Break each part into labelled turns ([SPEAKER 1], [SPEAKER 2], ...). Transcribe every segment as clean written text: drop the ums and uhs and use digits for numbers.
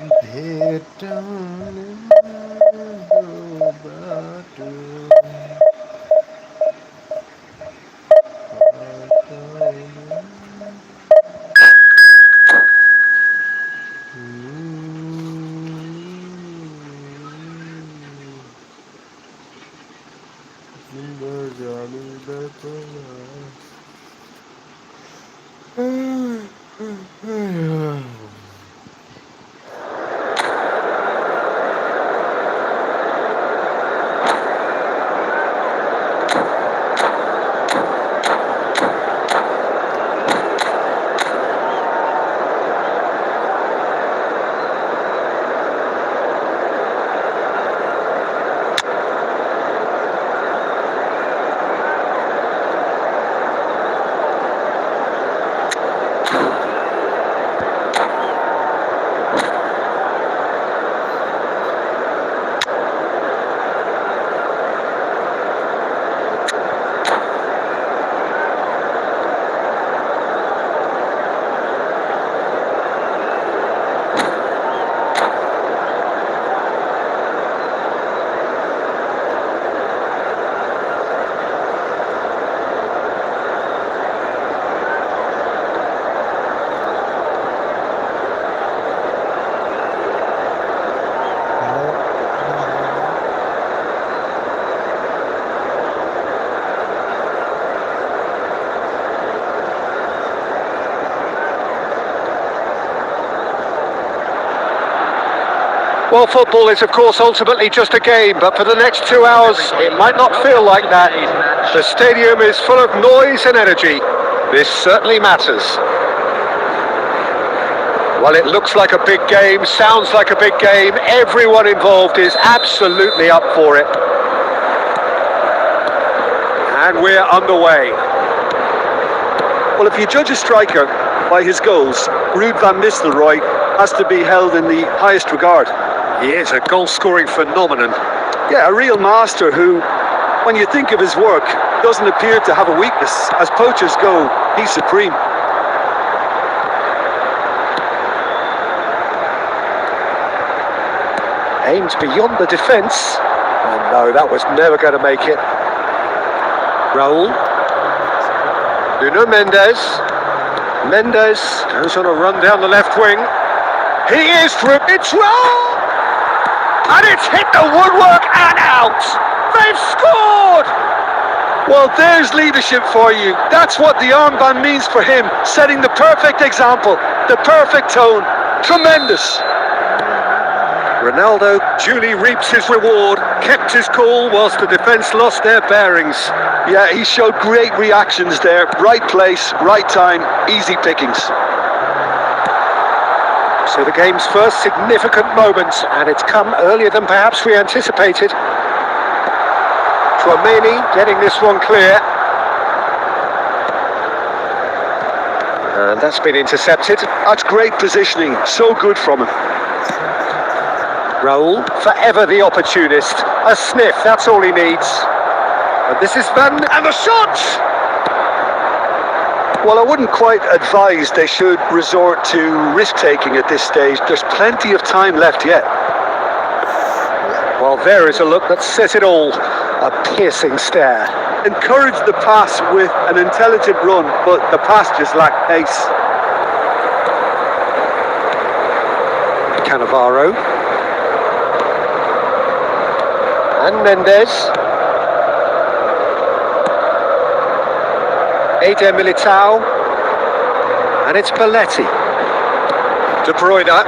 [SPEAKER 1] भेटौँ बाटो जिन्दगानीलाई प्रयास hello hello hello hello
[SPEAKER 2] Well, football is, of course, ultimately just a game, but for the next 2 hours, it might not feel like that. The stadium is full of noise and energy. This certainly matters. Well, it looks like a big game, sounds like a big game. Everyone involved is absolutely up for it. And we're underway.
[SPEAKER 3] Well, if you judge a striker by his goals, Ruud van Nistelrooy has to be held in the highest regard.
[SPEAKER 2] He is a goal-scoring phenomenon.
[SPEAKER 3] Yeah, a real master who, when you think of his work, doesn't appear to have a weakness. As poachers go, he's supreme.
[SPEAKER 2] Aims beyond the defence. And no, that was never going to make it. Raul. Nuno Mendes. Mendes goes on a run down the left wing. He is through. It's Raul! And it's hit the woodwork and out. They've scored!
[SPEAKER 3] Well, there's leadership for you. That's what the armband means for him, setting the perfect example, the perfect tone. Tremendous.
[SPEAKER 2] Ronaldo duly reaps his reward, kept his cool whilst the defence lost their bearings.
[SPEAKER 3] Yeah, he showed great reactions there. Right place, right time, easy pickings.
[SPEAKER 2] So the game's first significant moment, and it's come earlier than perhaps we anticipated. Tchouaméni getting this one clear. And that's been intercepted.
[SPEAKER 3] That's great positioning, so good from him.
[SPEAKER 2] Raul, forever the opportunist. A sniff, that's all he needs. And this is Van, and the shot!
[SPEAKER 3] Well, I wouldn't quite advise they should resort to risk-taking at this stage. There's plenty of time left yet.
[SPEAKER 2] Well, there is a look that says it all. A piercing stare.
[SPEAKER 3] Encourage the pass with an intelligent run, but the pass just lacked pace.
[SPEAKER 2] Cannavaro. And Mendes. Eder Militao. And it's Belletti. De Bruyne.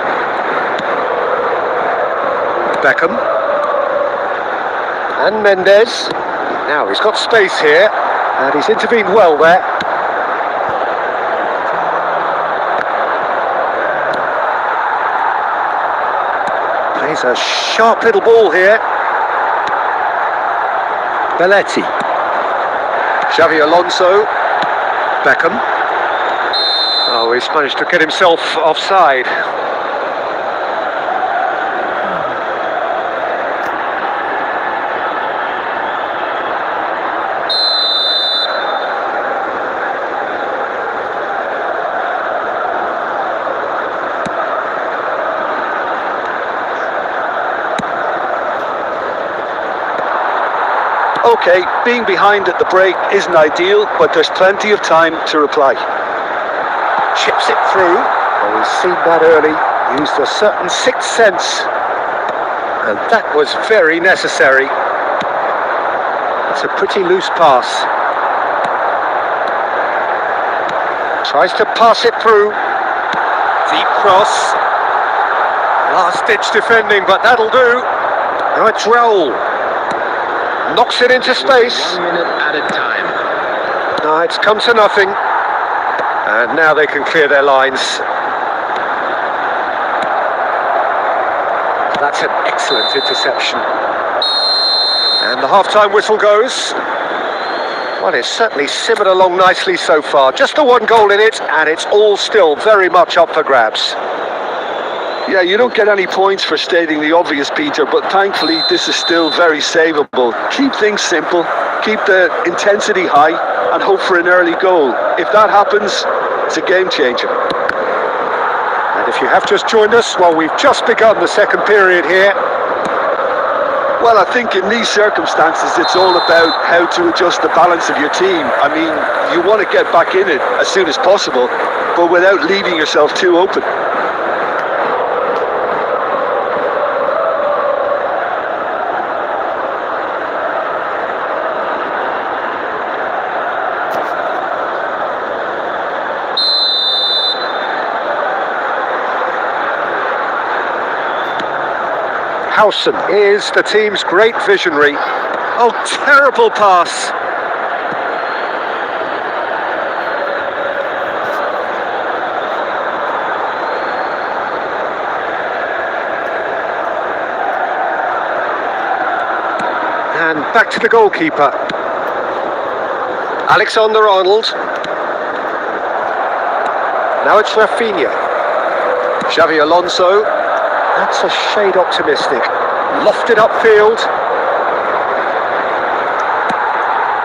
[SPEAKER 2] Beckham. And Mendes. Now he's got space here. And he's intervened well there. Plays a sharp little ball here. Belletti. Xavi Alonso. Beckham. Oh, he's managed to get himself offside.
[SPEAKER 3] Okay, being behind at the break isn't ideal, but there's plenty of time to reply.
[SPEAKER 2] Chips it through. Well, we've seen that early. Used a certain sixth sense. And that was very necessary. It's a pretty loose pass. Tries to pass it through. Deep cross. Last-ditch defending, but that'll do. Now it's Raul. Knocks it into space.
[SPEAKER 4] 1 minute at a time.
[SPEAKER 2] No, it's come to nothing. And now they can clear their lines. That's an excellent interception. And the half-time whistle goes. Well, it's certainly simmered along nicely so far. Just the one goal in it, and it's all still very much up for grabs.
[SPEAKER 3] Yeah, you don't get any points for stating the obvious, Peter, but thankfully this is still very savable. Keep things simple, keep the intensity high, and hope for an early goal. If that happens, it's a game changer.
[SPEAKER 2] And if you have just joined us, well, we've just begun the second period here.
[SPEAKER 3] Well, I think in these circumstances, it's all about how to adjust the balance of your team. I mean, you want to get back in it as soon as possible, but without leaving yourself too open.
[SPEAKER 2] Howson is the team's great visionary. Oh, terrible pass. And back to the goalkeeper. Alexander-Arnold. Now it's Rafinha. Xavi Alonso. That's a shade optimistic. Lofted upfield.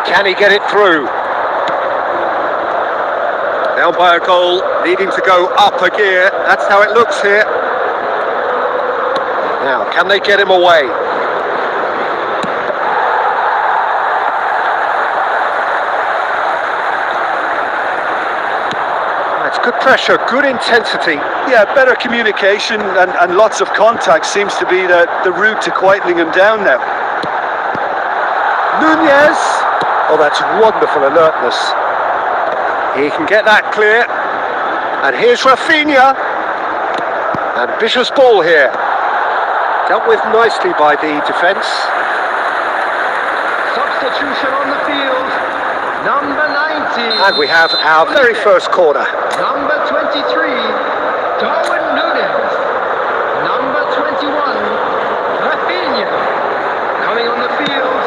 [SPEAKER 2] Can he get it through? Down by a goal, needing to go up a gear. That's how it looks here. Now, can they get him away? That's good pressure, good intensity.
[SPEAKER 3] Yeah, better communication and lots of contact seems to be the route to quietening him down now.
[SPEAKER 2] Nunez. Oh, that's wonderful alertness. He can get that clear. And here's Rafinha. Ambitious ball here. Dealt with nicely by the defence.
[SPEAKER 4] Substitution on the field. Number 19.
[SPEAKER 2] And we have our very first corner.
[SPEAKER 4] Number 23. Darwin Nunez. Number 21. Rafinha. Coming on the field.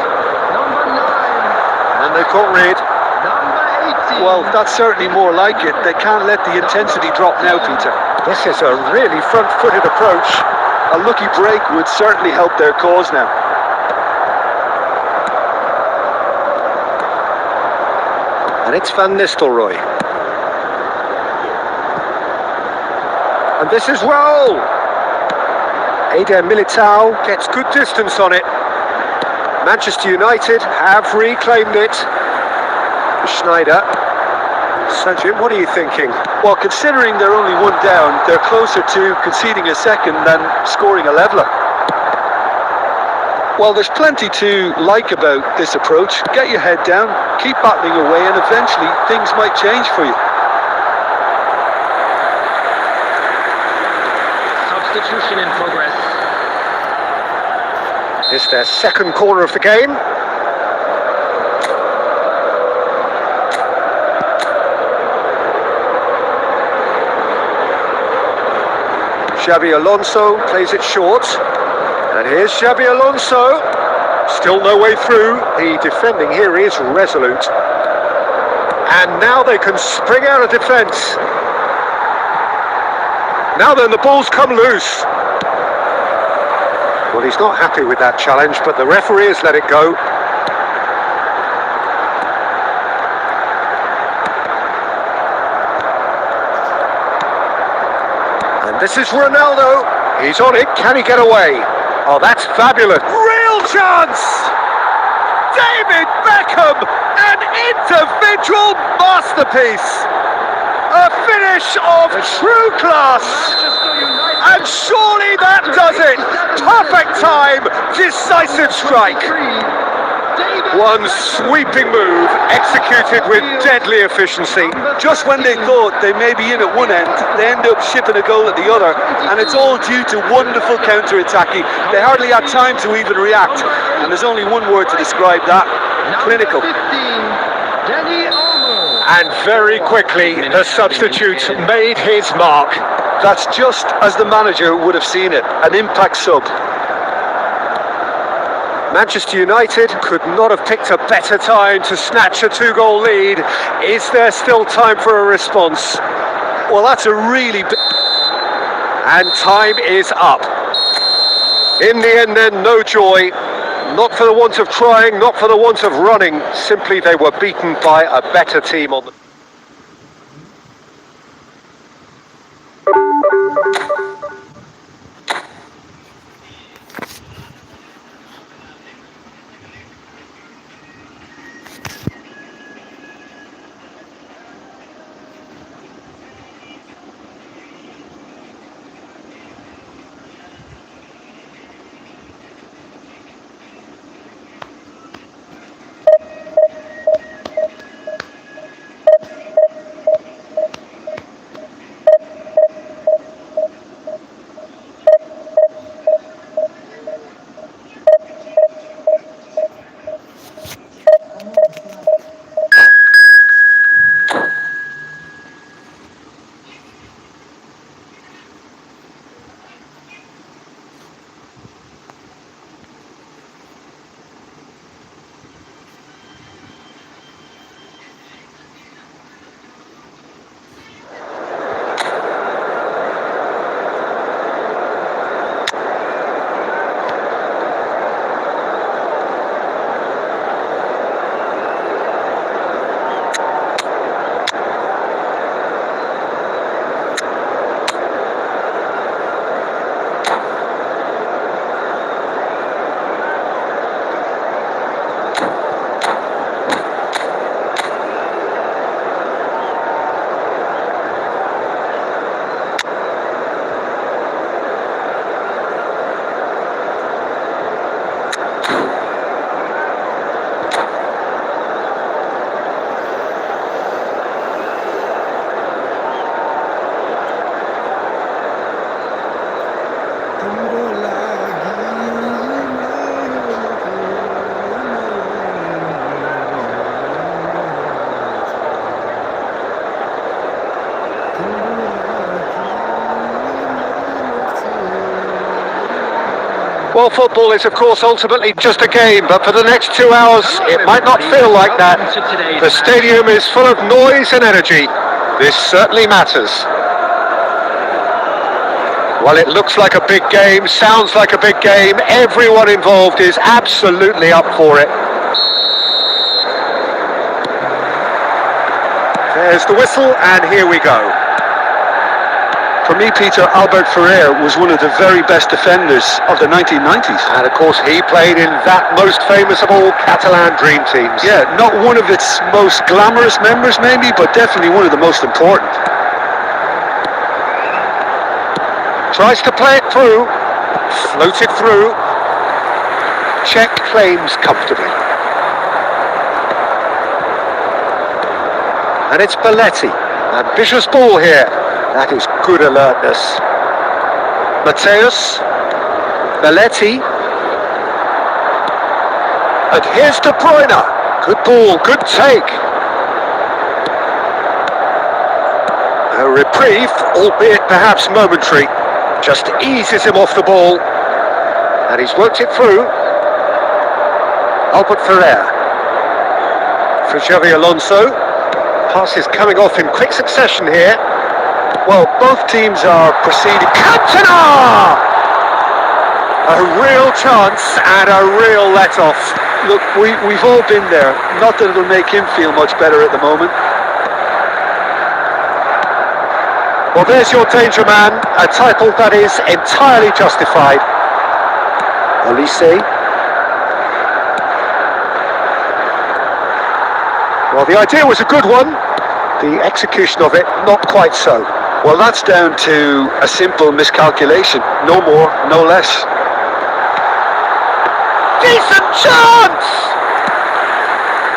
[SPEAKER 4] Number 9.
[SPEAKER 2] And they've got rid.
[SPEAKER 4] Number 18.
[SPEAKER 3] Well, that's certainly more like it. They can't let the intensity drop now, Peter.
[SPEAKER 2] This is a really front-footed approach.
[SPEAKER 3] A lucky break would certainly help their cause now.
[SPEAKER 2] And it's Van Nistelrooy. And this is Raul. Eder Militao gets good distance on it. Manchester United have reclaimed it. Schneider. Sanjit, what are you thinking?
[SPEAKER 3] Well, considering they're only one down, they're closer to conceding a second than scoring a leveller. Well, there's plenty to like about this approach. Get your head down, keep battling away, and eventually things might change for you.
[SPEAKER 4] Substitution in progress.
[SPEAKER 2] It's their second corner of the game. Xavi Alonso plays it short. And here's Xavi Alonso. Still no way through. The defending here is resolute. And now they can spring out of defence. Now then, the ball's come loose. Well, he's not happy with that challenge, but the referee has let it go. And this is Ronaldo. He's on it. Can he get away? Oh, that's fabulous. Real chance! David Beckham, an individual masterpiece. A finish of true class. And surely that does it. Perfect time, decisive strike. One sweeping move, executed with deadly efficiency.
[SPEAKER 3] Just when they thought they may be in at one end, they end up shipping a goal at the other, and it's all due to wonderful counter-attacking. They hardly had time to even react, and there's only one word to describe that: clinical.
[SPEAKER 2] And very quickly, the substitute made his mark.
[SPEAKER 3] That's just as the manager would have seen it, an impact sub.
[SPEAKER 2] Manchester United could not have picked a better time to snatch a 2-goal lead. Is there still time for a response?
[SPEAKER 3] Well, that's a really big...
[SPEAKER 2] And time is up. In the end then, no joy. Not for the want of trying, not for the want of running. Simply they were beaten by a better team on the... Well, football is, of course, ultimately just a game, but for the next 2 hours, it might not feel like that. The stadium is full of noise and energy. This certainly matters. Well, it looks like a big game, sounds like a big game. Everyone involved is absolutely up for it. There's the whistle, and here we go.
[SPEAKER 3] For me, Peter, Albert Ferrer was one of the very best defenders of the 1990s.
[SPEAKER 2] And of course, he played in that most famous of all Catalan dream teams.
[SPEAKER 3] Yeah, not one of its most glamorous members maybe, but definitely one of the most important.
[SPEAKER 2] Tries to play it through, floated through. Check claims comfortably. And it's Belletti. Ambitious ball here. That is good alertness. Mateus, Belletti, and here's De Bruyne. Good ball, good take. A reprieve, albeit perhaps momentary, just eases him off the ball, and he's worked it through. Albert Ferrer, for Xavi Alonso. Pass is coming off in quick succession here.
[SPEAKER 3] Well, both teams are proceeding.
[SPEAKER 2] Cantona! A real chance and a real let-off.
[SPEAKER 3] Look, we've all been there. Not that it'll make him feel much better at the moment.
[SPEAKER 2] Well, there's your danger man, a title that is entirely justified. Olise. Well, the idea was a good one. The execution of it, not quite so.
[SPEAKER 3] Well, that's down to a simple miscalculation. No more, no less.
[SPEAKER 2] Decent chance!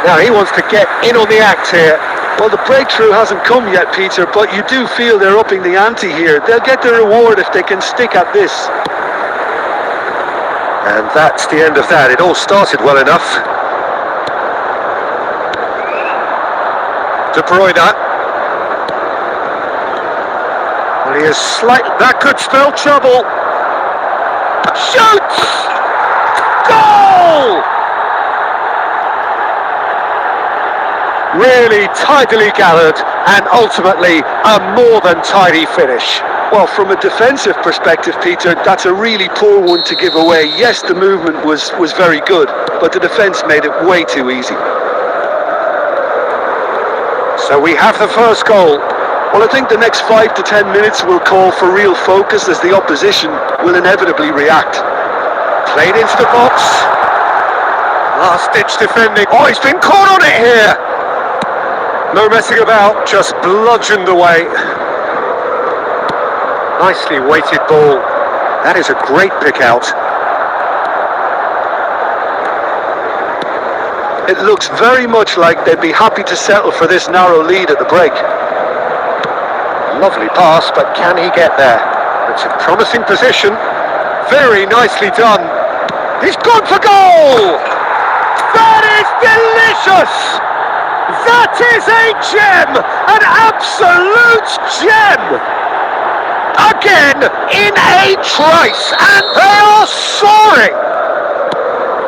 [SPEAKER 2] Now he wants to get in on the act here.
[SPEAKER 3] Well, the breakthrough hasn't come yet, Peter, but you do feel they're upping the ante here. They'll get the reward if they can stick at this.
[SPEAKER 2] And that's the end of that. It all started well enough. De Bruyne. Well, he is slightly... That could spell trouble. Shoots! Goal! Really tidily gathered and ultimately a more than tidy finish.
[SPEAKER 3] Well, from a defensive perspective, Peter, that's a really poor one to give away. Yes, the movement was very good, but the defence made it way too easy.
[SPEAKER 2] So we have the first goal.
[SPEAKER 3] Well, I think the next 5 to 10 minutes will call for real focus as the opposition will inevitably react.
[SPEAKER 2] Played into the box. Last-ditch defending. Oh, he's been caught on it here. No messing about, just bludgeoned away. Nicely weighted ball. That is a great pick out.
[SPEAKER 3] It looks very much like they'd be happy to settle for this narrow lead at the break.
[SPEAKER 2] Lovely pass, but can he get there? It's a promising position. Very nicely done. He's gone for goal! That is delicious! That is a gem! An absolute gem! Again, in a trice, and they are soaring!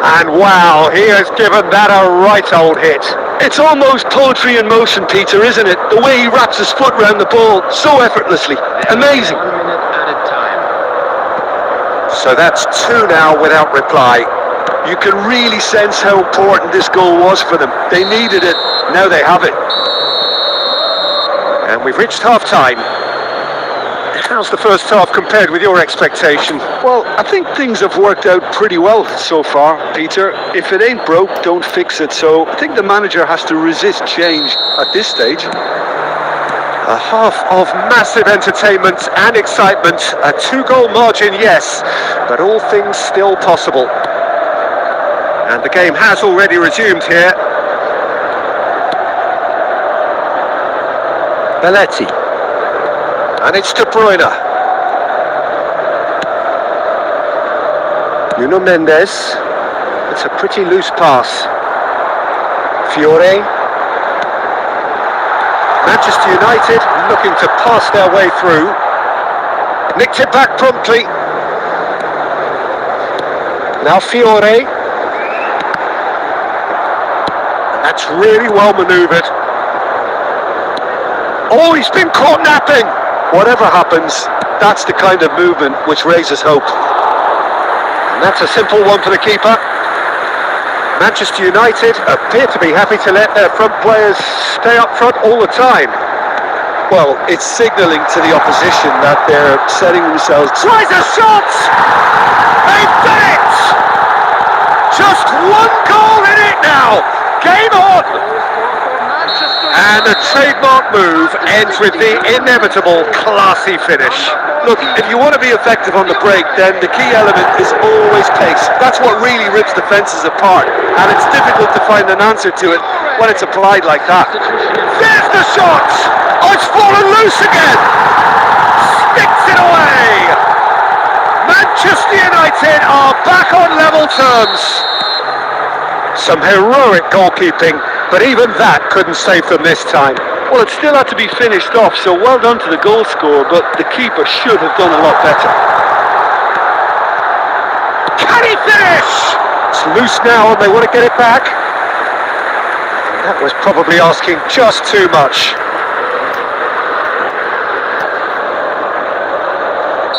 [SPEAKER 2] And wow, he has given that a right old hit.
[SPEAKER 3] It's almost poetry in motion, Peter, isn't it? The way he wraps his foot round the ball so effortlessly. Amazing.
[SPEAKER 4] 1 minute added time.
[SPEAKER 2] So that's 2 now without reply.
[SPEAKER 3] You can really sense how important this goal was for them. They needed it, now they have it.
[SPEAKER 2] And we've reached half-time. How's the first half compared with your expectation?
[SPEAKER 3] Well, I think things have worked out pretty well so far, Peter. If it ain't broke, don't fix it. So I think the manager has to resist change at this stage.
[SPEAKER 2] A half of massive entertainment and excitement. A 2-goal margin, yes, but all things still possible. And the game has already resumed here. Belletti. And it's De Bruyne. Nuno Mendes. It's a pretty loose pass. Fiore. Manchester United looking to pass their way through. Nicked it back promptly. Now Fiore. And that's really well manoeuvred. Oh, he's been caught napping.
[SPEAKER 3] Whatever happens, that's the kind of movement which raises hope.
[SPEAKER 2] And that's a simple one for the keeper. Manchester United appear to be happy to let their front players stay up front all the time.
[SPEAKER 3] Well, it's signalling to the opposition that they're setting themselves...
[SPEAKER 2] Tries a shot! They've done it! Just 1 goal in it now! Game on! And the trademark move ends with the inevitable classy finish.
[SPEAKER 3] Look, if you want to be effective on the break, then the key element is always pace. That's what really rips defences apart, and it's difficult to find an answer to it when it's applied like that.
[SPEAKER 2] There's the shot! Oh, it's fallen loose again! Sticks it away! Manchester United are back on level terms. Some heroic goalkeeping, but even that couldn't save them this time.
[SPEAKER 3] Well, it still had to be finished off, so well done to the goal scorer, but the keeper should have done a lot better.
[SPEAKER 2] Can he finish? It's loose now and they want to get it back. That was probably asking just too much.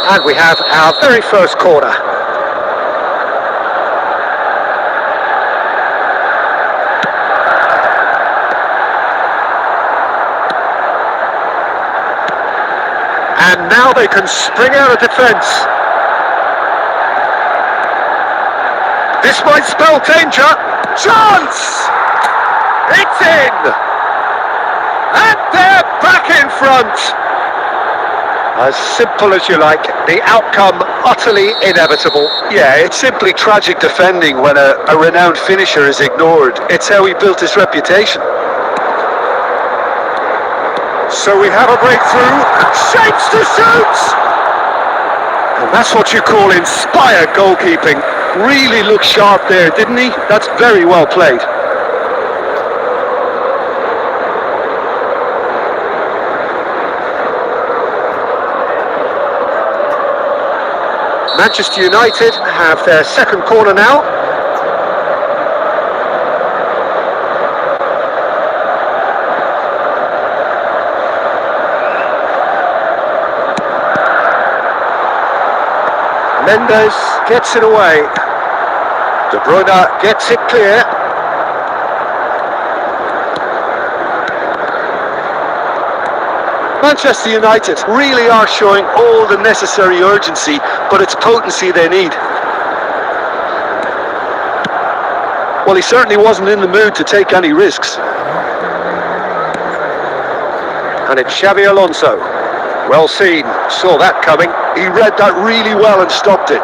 [SPEAKER 2] And we have our very first corner. And now they can spring out of defence. This might spell danger. Chance! It's in! And they're back in front. As simple as you like, the outcome utterly inevitable.
[SPEAKER 3] Yeah, it's simply tragic defending when a renowned finisher is ignored. It's how he built his reputation.
[SPEAKER 2] So we have a breakthrough, shapes to shoot! And that's what you call inspired goalkeeping.
[SPEAKER 3] Really looked sharp there, didn't he? That's very well played.
[SPEAKER 2] Manchester United have their second corner now. Mendes gets it away. De Bruyne gets it clear.
[SPEAKER 3] Manchester United really are showing all the necessary urgency, but it's potency they need. Well, he certainly wasn't in the mood to take any risks.
[SPEAKER 2] And it's Xabi Alonso. Well seen, saw that coming.
[SPEAKER 3] He read that really well and stopped it.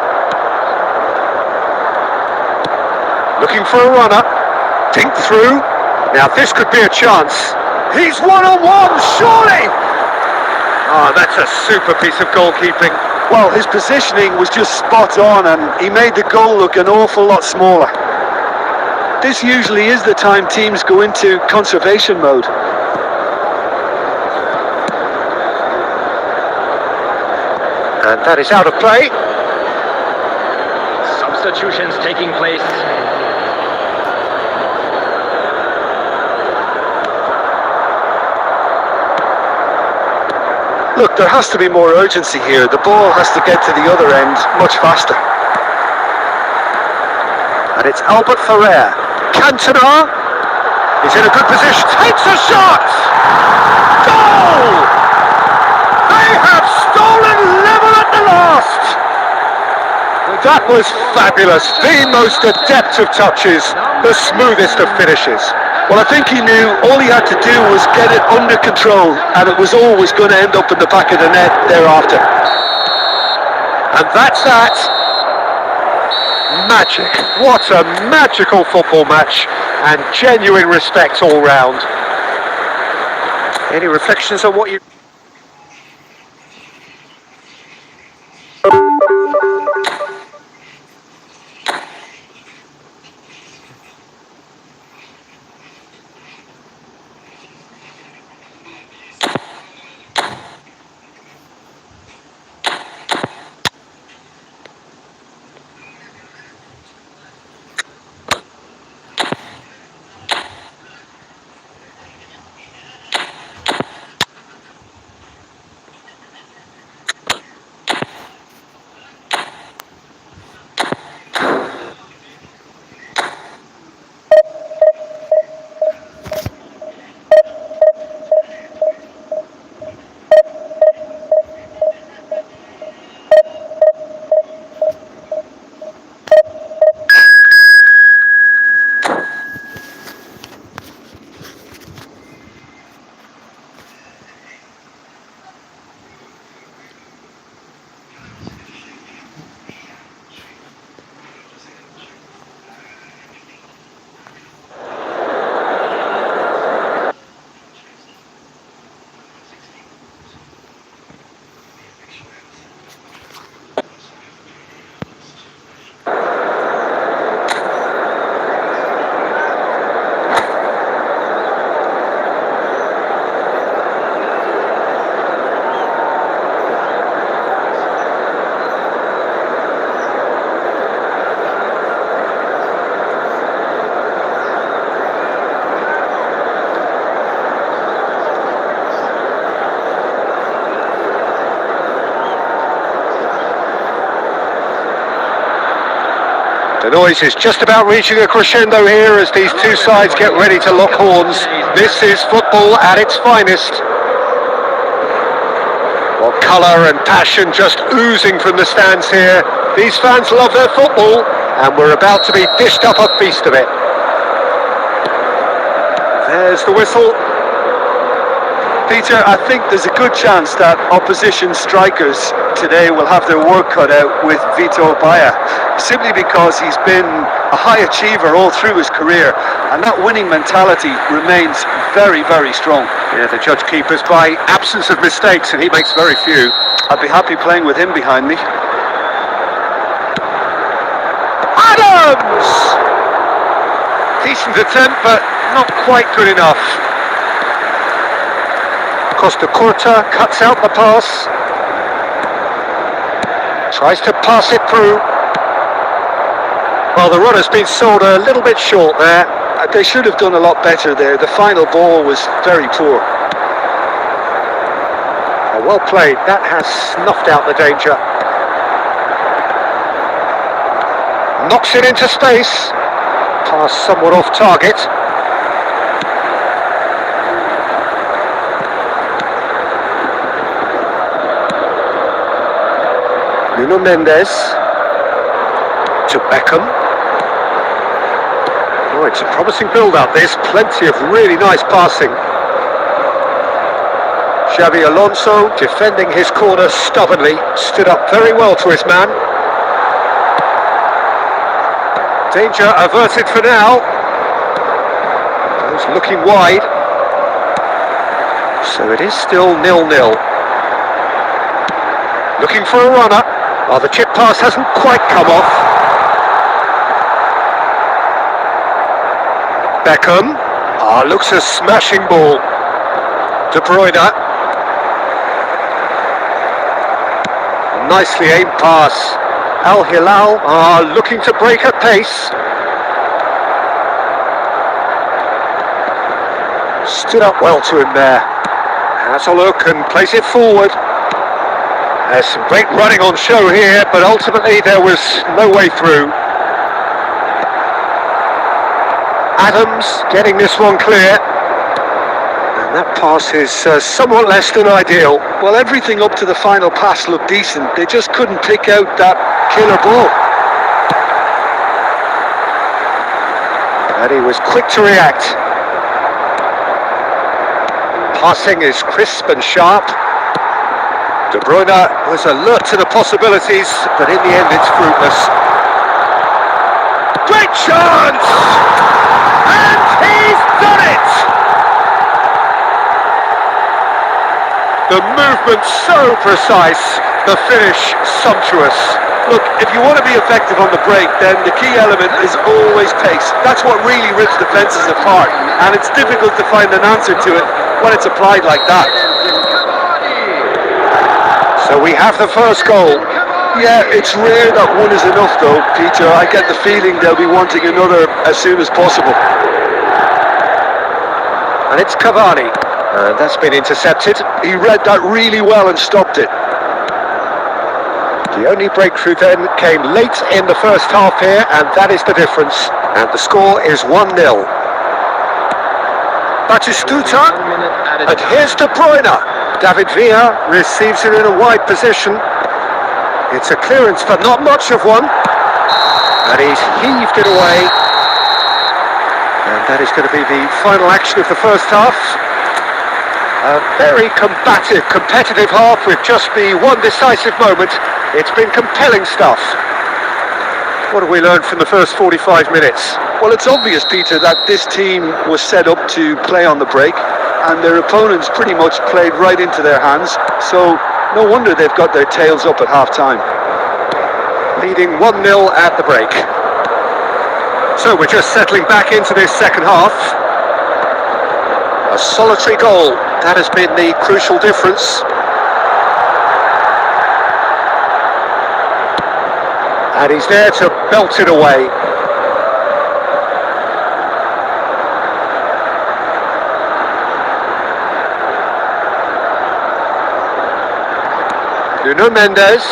[SPEAKER 2] Looking for a runner. Think through. Now this could be a chance. He's one-on-one, surely! Ah, that's a super piece of goalkeeping.
[SPEAKER 3] Well, his positioning was just spot on and he made the goal look an awful lot smaller. This usually is the time teams go into conservation mode.
[SPEAKER 2] And that is out of play.
[SPEAKER 4] Substitutions taking place.
[SPEAKER 3] Look, there has to be more urgency here. The ball has to get to the other end much faster.
[SPEAKER 2] And it's Albert Ferrer. Cantona is in a good position. Takes a shot! Goal! They have stolen level at the last! That was fabulous. The most adept of touches. The smoothest of finishes.
[SPEAKER 3] Well, I think he knew all he had to do was get it under control, and it was always going to end up in the back of the net thereafter.
[SPEAKER 2] And that's that. Magic. What a magical football match, and genuine respect all round. Any reflections on what you... The noise is just about reaching a crescendo here as these two sides get ready to lock horns. This is football at its finest. Well, colour and passion just oozing from the stands here. These fans love their football, and we're about to be dished up a feast of it. There's the whistle.
[SPEAKER 3] Peter, I think there's a good chance that opposition strikers today will have their work cut out with Vitor Baia, simply because he's been a high achiever all through his career, and that winning mentality remains very, very strong.
[SPEAKER 2] Yeah, the judge keepers by absence of mistakes, and he makes very few.
[SPEAKER 3] I'd be happy playing with him behind me.
[SPEAKER 2] Adams! Decent attempt, but not quite good enough. Costa Curta cuts out the pass. Tries to pass it through. Well, the runner's been sold a little bit short there.
[SPEAKER 3] They should have done a lot better there. The final ball was very poor.
[SPEAKER 2] Oh, well played. That has snuffed out the danger. Knocks it into space. Pass somewhat off target. Nuno Mendes to Beckham. Oh, it's a promising build-up. There's plenty of really nice passing. Xabi Alonso defending his corner stubbornly. Stood up very well to his man. Danger averted for now. He's looking wide. So it is still 0-0. Looking for a runner. Oh, the chip pass hasn't quite come off. Beckham. Ah, looks a smashing ball. De Bruyne. Nicely aimed pass. Al Hilal are looking to break at pace. Stood up well to him there. Has a look and plays it forward. There's some great running on show here, but ultimately there was no way through. Adams getting this one clear. And that pass is somewhat less than ideal.
[SPEAKER 3] Well, everything up to the final pass looked decent. They just couldn't pick out that killer ball.
[SPEAKER 2] And he was quick to react. Passing is crisp and sharp. De Bruyne was alert to the possibilities, but in the end it's fruitless. Great chance! And he's done it! The movement so precise, the finish sumptuous.
[SPEAKER 3] Look, if you want to be effective on the break, then the key element is always pace. That's what really rips defences apart, and it's difficult to find an answer to it when it's applied like that.
[SPEAKER 2] So we have the first goal.
[SPEAKER 3] Yeah, it's rare that one is enough though, Peter. I get the feeling they'll be wanting another as soon as possible.
[SPEAKER 2] And it's Cavani. And that's been intercepted.
[SPEAKER 3] He read that really well and stopped it.
[SPEAKER 2] The only breakthrough then came late in the first half here, and that is the difference. And the score is 1-0. Batistuta, and here's De Bruyne. David Villa receives it in a wide position. It's a clearance, but not much of one. And he's heaved it away. And that is going to be the final action of the first half. A very combative, competitive half with just the one decisive moment. It's been compelling stuff. What have we learned from the first 45 minutes?
[SPEAKER 3] Well, it's obvious, Peter, that this team was set up to play on the break, and their opponents pretty much played right into their hands, so no wonder they've got their tails up at half-time.
[SPEAKER 2] Leading 1-0 at the break. So we're just settling back into this second half. A solitary goal, that has been the crucial difference. And he's there to belt it away. Nuno Mendes.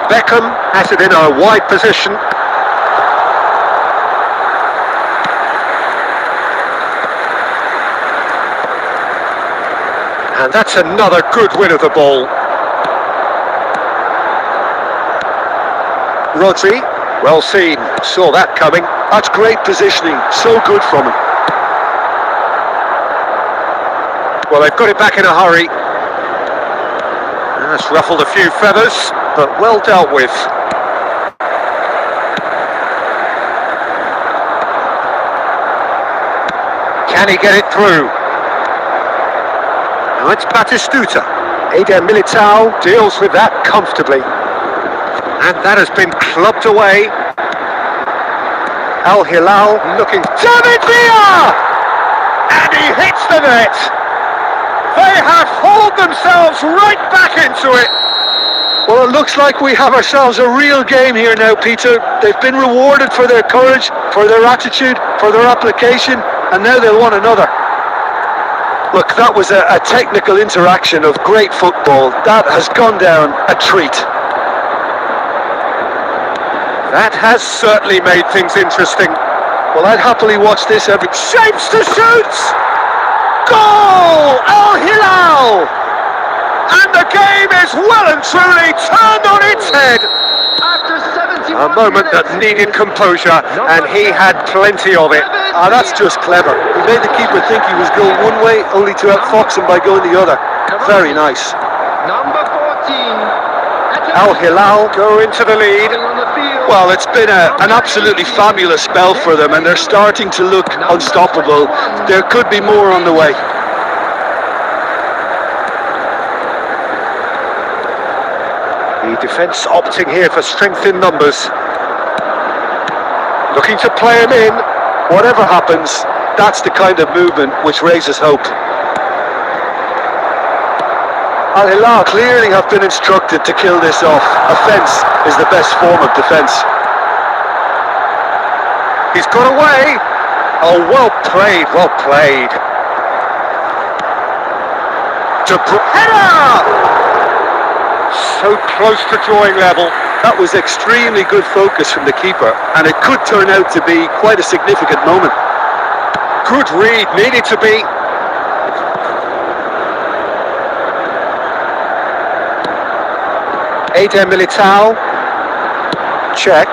[SPEAKER 2] Beckham has it in a wide position. And that's another good win of the ball. Rodri, well seen, saw that coming.
[SPEAKER 3] That's great positioning, so good from him.
[SPEAKER 2] Well, they've got it back in a hurry. That's ruffled a few feathers, but well dealt with. Can he get it through? Now it's Batistuta. Eder Militao deals with that comfortably. And that has been clubbed away. Al Hilal looking. David Villa! And he hits the net. They have hauled themselves right back into it.
[SPEAKER 3] Well, it looks like we have ourselves a real game here now, Peter. They've been rewarded for their courage, for their attitude, for their application, and now they'll want another. Look, that was a technical interaction of great football. That has gone down a treat.
[SPEAKER 2] That has certainly made things interesting.
[SPEAKER 3] Well, I'd happily watch this every...
[SPEAKER 2] Shapes to shoot! Goal! Al Hilal! And the game is well and truly turned on its head.
[SPEAKER 4] After 71
[SPEAKER 2] A moment that needed composure, and he had plenty of it.
[SPEAKER 3] Ah, that's just clever. He made the keeper think he was going one way, only to outfox him by going the other. Very nice.
[SPEAKER 4] Number 14.
[SPEAKER 2] Al Hilal go into the lead.
[SPEAKER 4] On the field.
[SPEAKER 3] Well, it's been an absolutely fabulous spell for them, and they're starting to look unstoppable. There could be more on the way.
[SPEAKER 2] The defence opting here for strength in numbers. Looking to play him in.
[SPEAKER 3] Whatever happens, that's the kind of movement which raises hope. Al Hilal clearly have been instructed to kill this off. Offence is the best form of defence.
[SPEAKER 2] He's got away. Oh, well played, well played. Header! So close to drawing level.
[SPEAKER 3] That was extremely good focus from the keeper, and it could turn out to be quite a significant moment.
[SPEAKER 2] Good read, needed to be. Eder Militao. Check.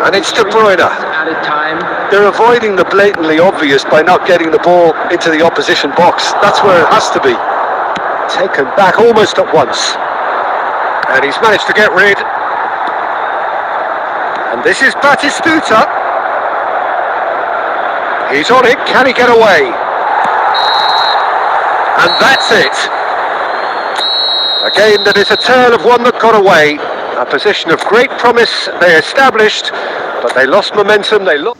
[SPEAKER 2] And it's De Bruyne.
[SPEAKER 4] Added time.
[SPEAKER 3] They're avoiding the blatantly obvious by not getting the ball into the opposition box. That's where it has to be.
[SPEAKER 2] Taken back almost at once. And he's managed to get rid. And this is Batistuta. He's on it. Can he get away? And that's it. A game that is a tale of one that got away. A position of great promise they established, but they lost momentum. They lost.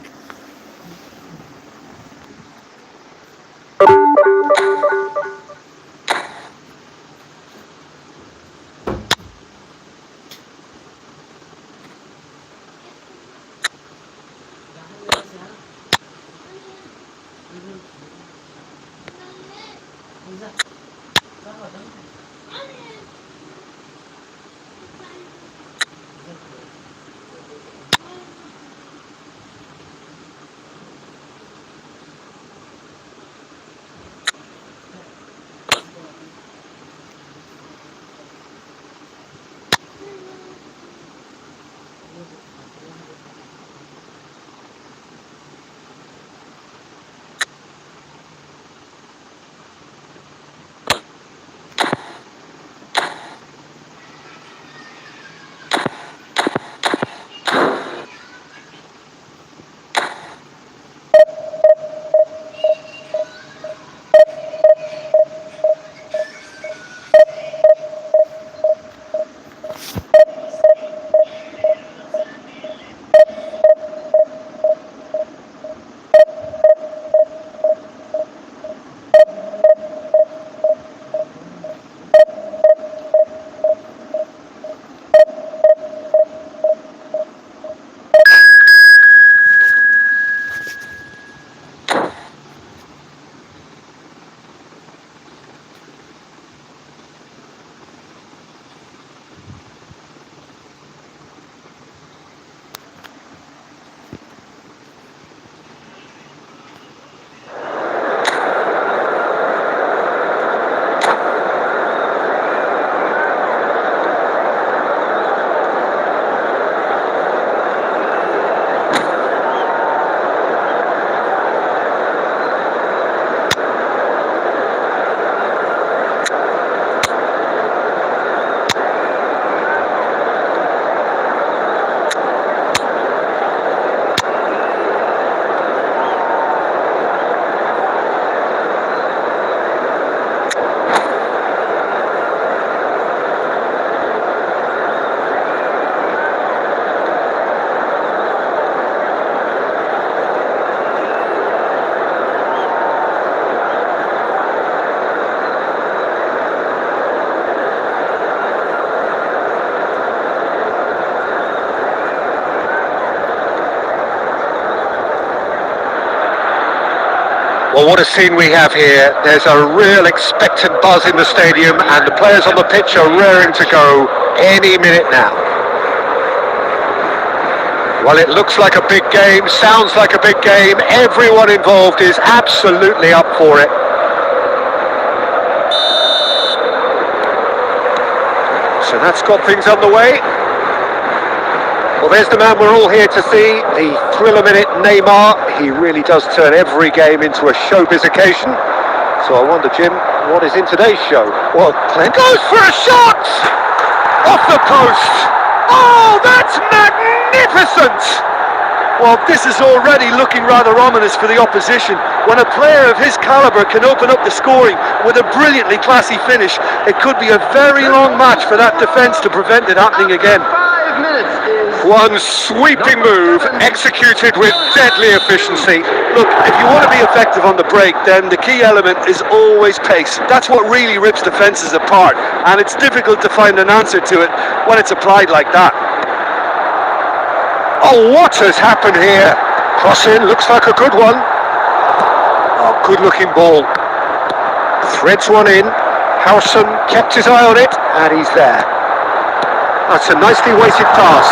[SPEAKER 2] what a scene we have here. There's a real expectant buzz in the stadium and the players on the pitch are raring to go any minute now. Well, it looks like a big game, sounds like a big game. Everyone involved is absolutely up for it. So that's got things underway. Well, there's the man we're all here to see, the thriller minute Neymar. He really does turn every game into a showbiz occasion. So I wonder, Jim, what is in today's show? Well, Clint goes for a shot! Off the post! Oh, that's magnificent!
[SPEAKER 3] Well, this is already looking rather ominous for the opposition. When a player of his calibre can open up the scoring with a brilliantly classy finish, it could be a very long match for that defence to prevent it happening again.
[SPEAKER 4] 5 minutes is
[SPEAKER 2] One sweeping move, executed with deadly efficiency.
[SPEAKER 3] Look, if you want to be effective on the break, then the key element is always pace. That's what really rips defences apart, and it's difficult to find an answer to it when it's applied like that.
[SPEAKER 2] Oh, what has happened here? Cross in, looks like a good one. Oh, good looking ball. Threads one in. Howson kept his eye on it, and he's there. That's a nicely weighted pass.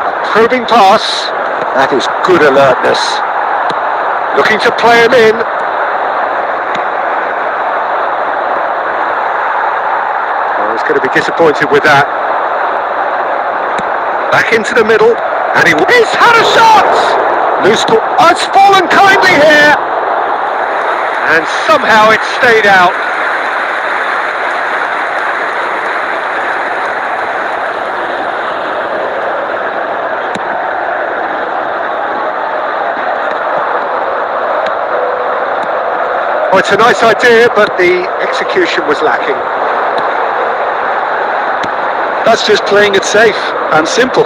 [SPEAKER 2] A probing pass. That is good alertness. Looking to play him in. Oh, he's going to be disappointed with that. Back into the middle, and he's had a shot! Loose ball, it's fallen kindly here! And somehow it stayed out. Oh, it's a nice idea, but the execution was lacking.
[SPEAKER 3] That's just playing it safe and simple.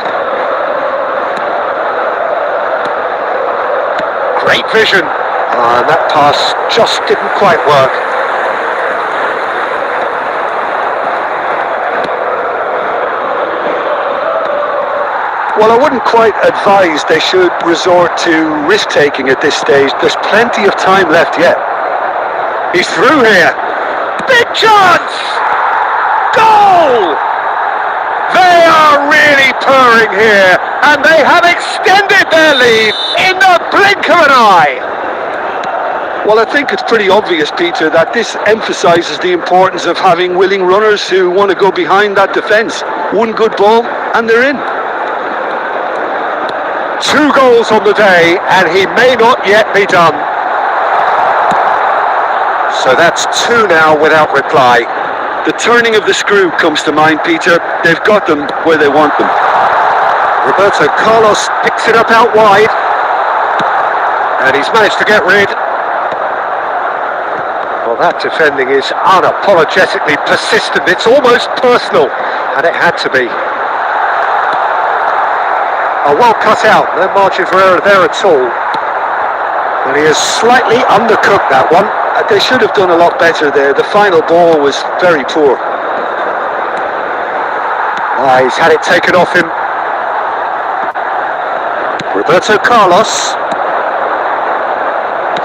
[SPEAKER 2] Great vision. And that pass just didn't quite work.
[SPEAKER 3] Well, I wouldn't quite advise they should resort to risk-taking at this stage. There's plenty of time left yet.
[SPEAKER 2] He's through here. Big chance! Goal! They are really purring here, and they have extended their lead in the blink of an eye.
[SPEAKER 3] Well, I think it's pretty obvious, Peter, that this emphasises the importance of having willing runners who want to go behind that defence. One good ball, and they're in.
[SPEAKER 2] 2 goals on the day, and he may not yet be done. So that's 2 now without reply.
[SPEAKER 3] The turning of the screw comes to mind, Peter. They've got them where they want them.
[SPEAKER 2] Roberto Carlos picks it up out wide. And he's managed to get rid. Well, that defending is unapologetically persistent. It's almost personal. And it had to be. Oh, well cut out. No margin for error there at all. And he has slightly undercooked that one.
[SPEAKER 3] They should have done a lot better there. The final ball was very poor.
[SPEAKER 2] He's had it taken off him. Roberto Carlos.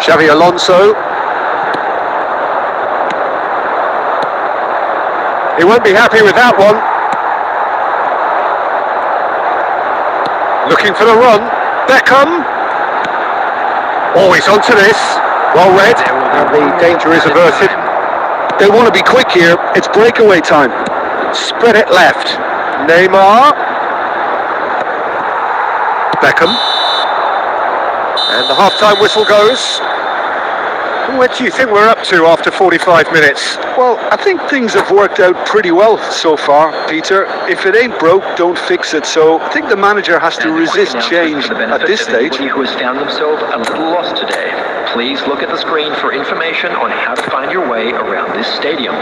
[SPEAKER 2] Xavi Alonso. He won't be happy with that one. Looking for the run. Beckham. Always onto this. Well read. And the danger is averted.
[SPEAKER 3] They want to be quick here. It's breakaway time.
[SPEAKER 2] Spread it left. Neymar. Beckham. And the half-time whistle goes. What do you think we're up to after 45 minutes?
[SPEAKER 3] Well, I think things have worked out pretty well so far, Peter. If it ain't broke, don't fix it. So I think the manager has to resist change at this stage.
[SPEAKER 4] Anybody who has found themselves a little lost today, please look at the screen for information on how to find your way around this stadium.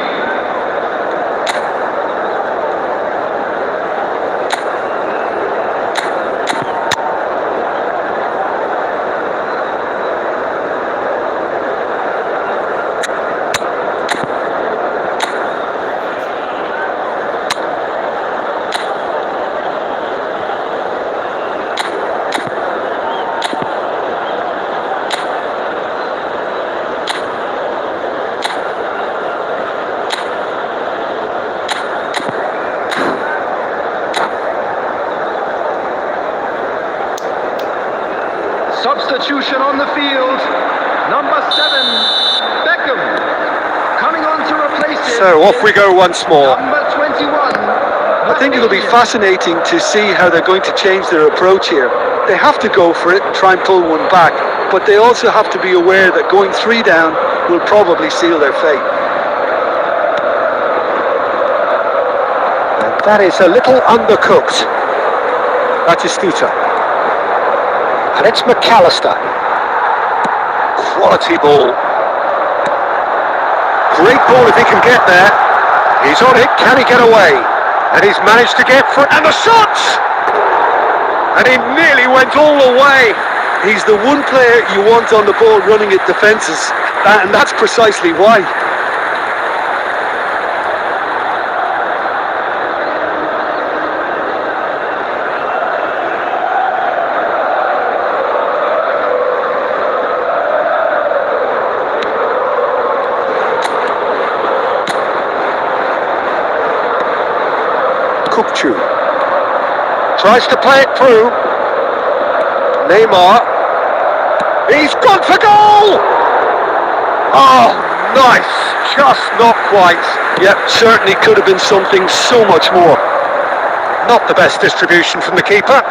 [SPEAKER 4] substitution on the field. Number 7, Beckham, coming on to replace him.
[SPEAKER 2] So off we go once more.
[SPEAKER 4] Number 21.
[SPEAKER 3] I think it'll be fascinating to see how they're going to change their approach here. They have to go for it and try and pull one back, but they also have to be aware that going 3 down will probably seal their fate.
[SPEAKER 2] And that is a little undercooked. Batistuta. And it's McAllister. Quality ball. Great ball if he can get there. He's on it, can he get away? And he's managed to get front, and the shot! And he nearly went all the way.
[SPEAKER 3] He's the one player you want on the ball running at defences, and that's precisely why.
[SPEAKER 2] Kupchu tries to play it through. Neymar, he's gone for goal! Oh, nice, just not quite.
[SPEAKER 3] Yep, certainly could have been something so much more.
[SPEAKER 2] Not the best distribution from the keeper.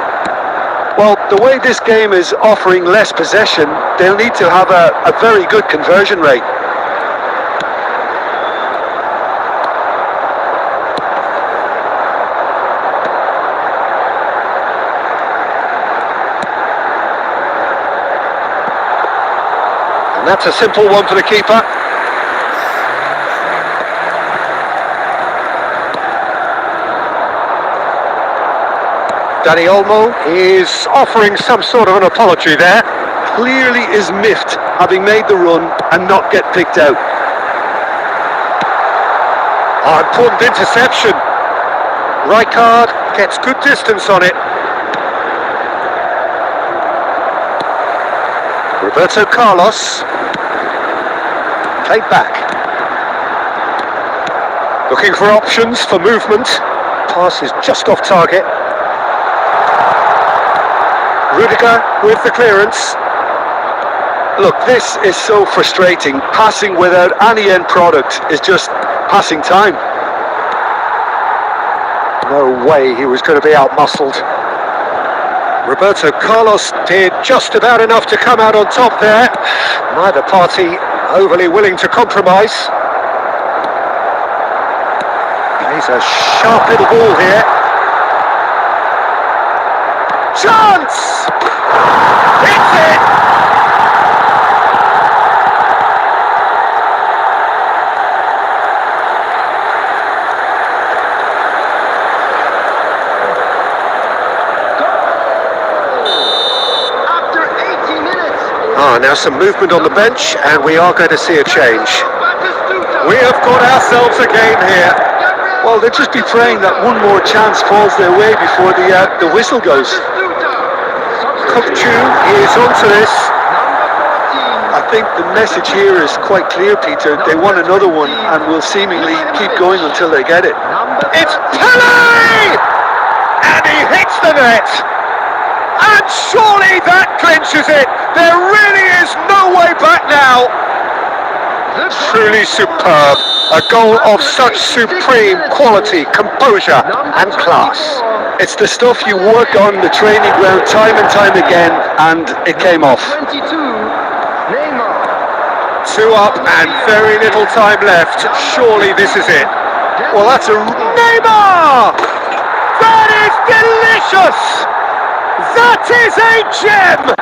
[SPEAKER 3] Well, the way this game is offering less possession, they'll need to have a very good conversion rate.
[SPEAKER 2] And that's a simple one for the keeper. Danny Olmo is offering some sort of an apology there.
[SPEAKER 3] Clearly is miffed, having made the run and not get picked out.
[SPEAKER 2] Oh, important interception. Rijkaard gets good distance on it. Roberto Carlos. Played back. Looking for options for movement. Pass is just off target. Rudiger with the clearance.
[SPEAKER 3] Look, this is so frustrating. Passing without any end product is just passing time.
[SPEAKER 2] No way he was going to be out-muscled. Roberto Carlos did just about enough to come out on top there. Neither party overly willing to compromise. Plays a sharp little ball here. Chance! Hits it!
[SPEAKER 4] After 80 minutes.
[SPEAKER 2] Now some movement on the bench, and we are going to see a change. We have got ourselves a game here.
[SPEAKER 3] Well, they'll just be praying that one more chance falls their way before the whistle goes.
[SPEAKER 2] Kupchu is onto this.
[SPEAKER 3] I think the message here is quite clear, Peter. They want another one and will seemingly keep going until they get it.
[SPEAKER 2] It's Pele! And he hits the net! And surely that clinches it! There really is no way back now! Truly superb. A goal of such supreme quality, composure and class.
[SPEAKER 3] It's the stuff you work on the training ground time and time again, and it came off.
[SPEAKER 4] 22, Neymar.
[SPEAKER 2] 2 up and very little time left. Surely this is it. Well, that's a Neymar! That is delicious! That is a gem!